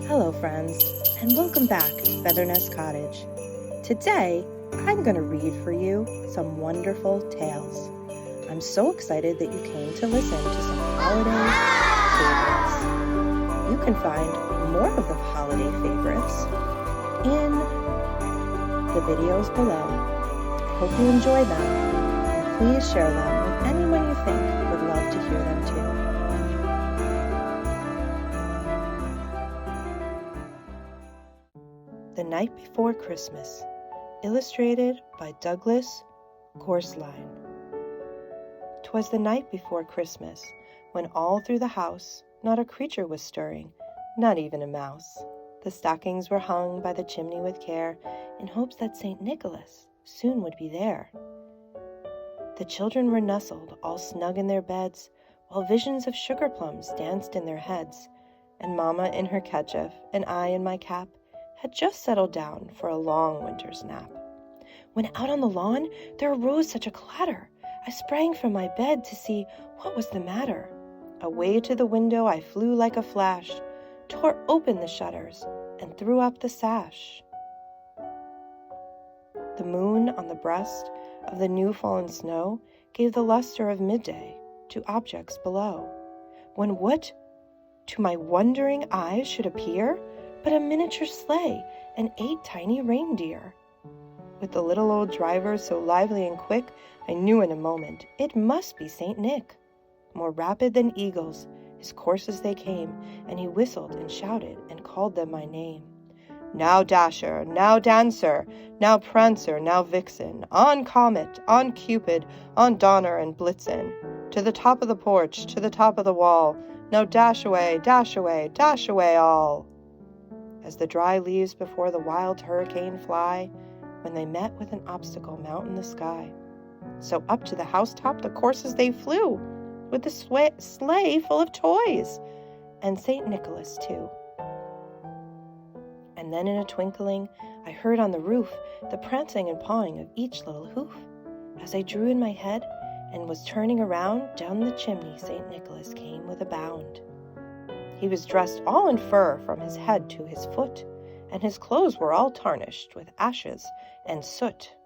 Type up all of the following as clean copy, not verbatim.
Hello friends, and welcome back to Feathernest Cottage. Today, I'm going to read for you some wonderful tales. I'm so excited that you came to listen to some holiday favorites. You can find more of the holiday favorites in the videos below. I hope you enjoy them, and please share them with anyone you think would love to hear them too. The Night Before Christmas, illustrated by Douglas Gorsline. 'Twas the night before Christmas, when all through the house not a creature was stirring, not even a mouse. The stockings were hung by the chimney with care, in hopes that St. Nicholas soon would be there. The children were nestled all snug in their beds, while visions of sugar plums danced in their heads, and Mamma in her kerchief, and I in my cap, had just settled down for a long winter's nap. When out on the lawn there arose such a clatter, I sprang from my bed to see what was the matter. Away to the window I flew like a flash, tore open the shutters, and threw up the sash. The moon on the breast of the new-fallen snow gave the luster of midday to objects below, when what to my wondering eyes should appear but a miniature sleigh and 8 tiny reindeer. With the little old driver so lively and quick, I knew in a moment it must be St. Nick. More rapid than eagles, his coursers they came, and he whistled and shouted and called them my name. Now Dasher, now Dancer, now Prancer, now Vixen, on Comet, on Cupid, on Donner and Blitzen, to the top of the porch, to the top of the wall, now dash away, dash away, dash away all. As the dry leaves before the wild hurricane fly, when they met with an obstacle mount in the sky. So up to the housetop the coursers they flew, with the sleigh full of toys, and St. Nicholas too. And then in a twinkling I heard on the roof the prancing and pawing of each little hoof. As I drew in my head and was turning around, down the chimney St. Nicholas came with a bound. He was dressed all in fur from his head to his foot, and his clothes were all tarnished with ashes and soot.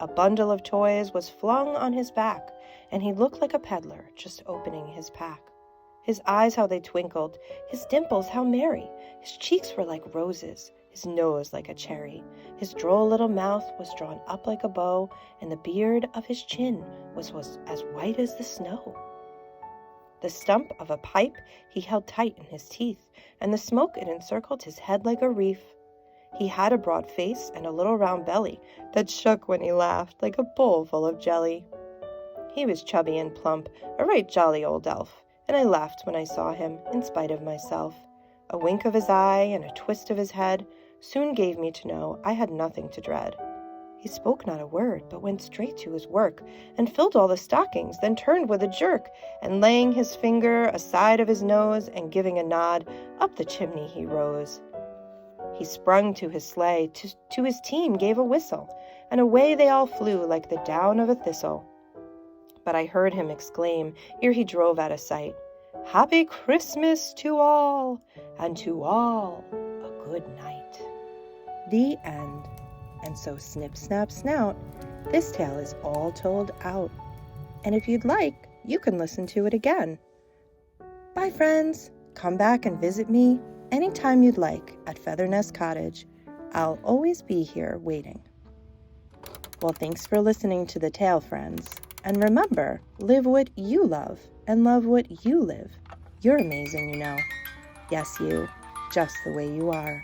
A bundle of toys was flung on his back, and he looked like a peddler just opening his pack. His eyes how they twinkled, his dimples how merry, his cheeks were like roses, his nose like a cherry, his droll little mouth was drawn up like a bow, and the beard of his chin was as white as the snow. The stump of a pipe he held tight in his teeth, and the smoke it encircled his head like a wreath. He had a broad face and a little round belly that shook when he laughed like a bowl full of jelly. He was chubby and plump, a right jolly old elf, and I laughed when I saw him, in spite of myself. A wink of his eye and a twist of his head soon gave me to know I had nothing to dread. He spoke not a word, but went straight to his work, and filled all the stockings, then turned with a jerk, and laying his finger aside of his nose, and giving a nod, up the chimney he rose. He sprung to his sleigh, to his team gave a whistle, and away they all flew like the down of a thistle. But I heard him exclaim, ere he drove out of sight, Happy Christmas to all, and to all a good night. The end. And so snip, snap, snout, this tale is all told out. And if you'd like, you can listen to it again. Bye, friends. Come back and visit me anytime you'd like at Feathernest Cottage. I'll always be here waiting. Well, thanks for listening to the tale, friends. And remember, live what you love and love what you live. You're amazing, you know. Yes, you, just the way you are.